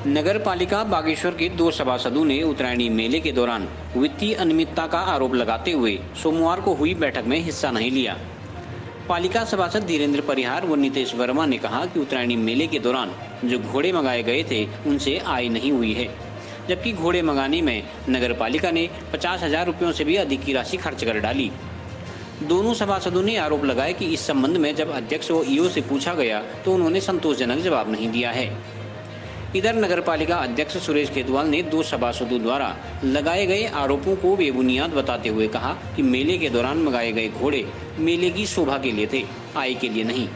नगर पालिका बागेश्वर के 2 सभासदों ने उत्तरायणी मेले के दौरान वित्तीय अनियमितता का आरोप लगाते हुए सोमवार को हुई बैठक में हिस्सा नहीं लिया। पालिका सभासद धीरेन्द्र परिहार व नितेश वर्मा ने कहा कि उत्तरायणी मेले के दौरान जो घोड़े मंगाए गए थे उनसे आय नहीं हुई है, जबकि घोड़े मंगाने में नगर पालिका ने 50,000 रुपयों से भी अधिक की राशि खर्च कर डाली। दोनों सभासदों ने आरोप लगाया कि इस संबंध में जब अध्यक्ष व ईओ से पूछा गया तो उन्होंने संतोषजनक जवाब नहीं दिया है। इधर नगर पालिका अध्यक्ष सुरेश खेतवाल ने 2 सभासदों द्वारा लगाए गए आरोपों को बेबुनियाद बताते हुए कहा कि मेले के दौरान मंगाए गए घोड़े मेले की शोभा के लिए थे, आय के लिए नहीं।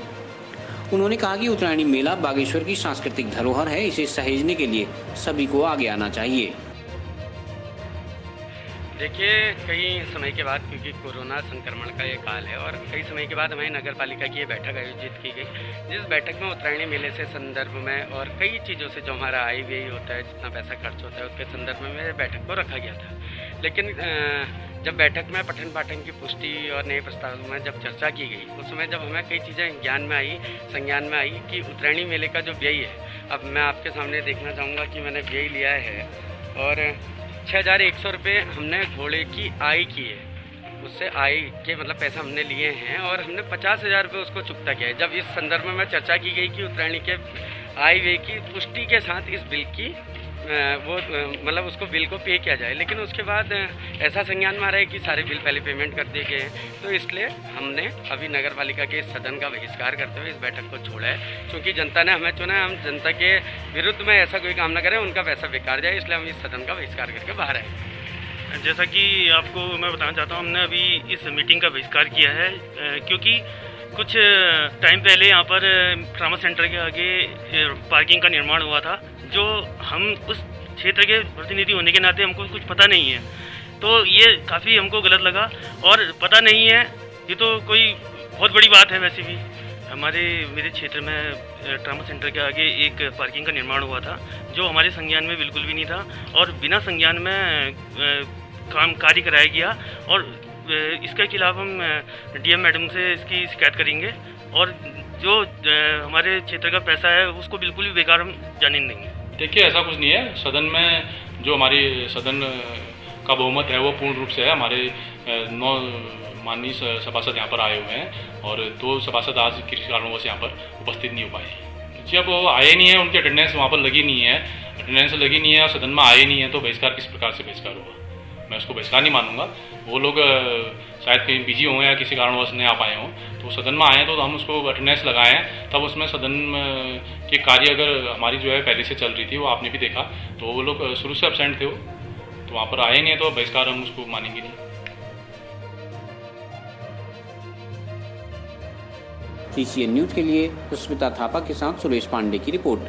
उन्होंने कहा कि उत्तरायणी मेला बागेश्वर की सांस्कृतिक धरोहर है, इसे सहेजने के लिए सभी को आगे आना चाहिए। देखिए, कई समय के बाद, क्योंकि कोरोना संक्रमण का ये काल है और कई समय के बाद हमारी नगर पालिका की ये बैठक आयोजित की गई, जिस बैठक में उत्तरायणी मेले से संदर्भ में और कई चीज़ों से जो हमारा आय व्यय होता है, जितना पैसा खर्च होता है, उसके संदर्भ में बैठक को रखा गया था। लेकिन जब बैठक में पठन पाठन की पुष्टि और नए प्रस्ताव में जब चर्चा की गई, उस समय जब हमें कई चीज़ें ज्ञान में आई, संज्ञान में आई कि उत्तरायणी मेले का जो व्यय है, अब मैं आपके सामने देखना चाहूँगा कि मैंने व्यय लिया है और 6,100 रुपये हमने घोड़े की आय की है, उससे आय के मतलब पैसा हमने लिए हैं और हमने 50,000 रुपये उसको चुकता किया है। जब इस संदर्भ में चर्चा की गई कि उत्तरायणी के आय व्यय की पुष्टि के साथ इस बिल की मतलब उसको बिल को पे किया जाए, लेकिन उसके बाद ऐसा संज्ञान में आ रहा है कि सारे बिल पहले पेमेंट कर दिए गए हैं। तो इसलिए हमने अभी नगर पालिका के सदन का बहिष्कार करते हुए इस बैठक को छोड़ा है, क्योंकि जनता ने हमें चुना है, हम जनता के विरुद्ध में ऐसा कोई काम ना करें, उनका पैसा बेकार जाए, इसलिए हम इस सदन का बहिष्कार करके बाहर आए। जैसा कि आपको मैं बताना चाहता हूँ, हमने अभी इस मीटिंग का बहिष्कार किया है क्योंकि कुछ टाइम पहले यहाँ पर ट्रामा सेंटर के आगे पार्किंग का निर्माण हुआ था, जो हम उस क्षेत्र के प्रतिनिधि होने के नाते हमको कुछ पता नहीं है, तो ये काफ़ी हमको गलत लगा। और पता नहीं है, ये तो कोई बहुत बड़ी बात है। वैसे भी मेरे क्षेत्र में ट्रामा सेंटर के आगे एक पार्किंग का निर्माण हुआ था, जो हमारे संज्ञान में बिल्कुल भी नहीं था और बिना संज्ञान में कार्य कराया गया। और इसके खिलाफ हम डीएम मैडम से इसकी शिकायत करेंगे और जो हमारे क्षेत्र का पैसा है उसको बिल्कुल भी बेकार हम जाने नहीं देंगे। देखिए, ऐसा कुछ नहीं है। सदन में जो हमारी सदन का बहुमत है वो पूर्ण रूप से है। हमारे 9 माननीय सभासद यहाँ पर आए हुए हैं और 2 सभासद आज किसी कारणवश यहाँ पर उपस्थित नहीं हो पाए। जब वो आए नहीं है, उनकी अटेंडेंस वहाँ पर लगी नहीं है, अटेंडेंस लगी नहीं है और सदन में आए नहीं है, तो बहिष्कार किस प्रकार से बहिष्कार होगा? मैं उसको बहिष्कार नहीं मानूंगा। वो लोग शायद कहीं बिजी हों या किसी कारणवश नहीं आ पाए हों, तो सदन में आए तो हम उसको अटेंडेंस लगाएं, तब उसमें सदन के कार्य अगर हमारी जो है पहले से चल रही थी, वो आपने भी देखा, तो वो लोग शुरू से एब्सेंट थे, वो तो वहाँ पर आए नहीं है, तो बहिष्कार हम उसको मानेंगे नहीं। CCN न्यूज़ के लिए सुष्मिता थापा के साथ सुरेश पांडे की रिपोर्ट।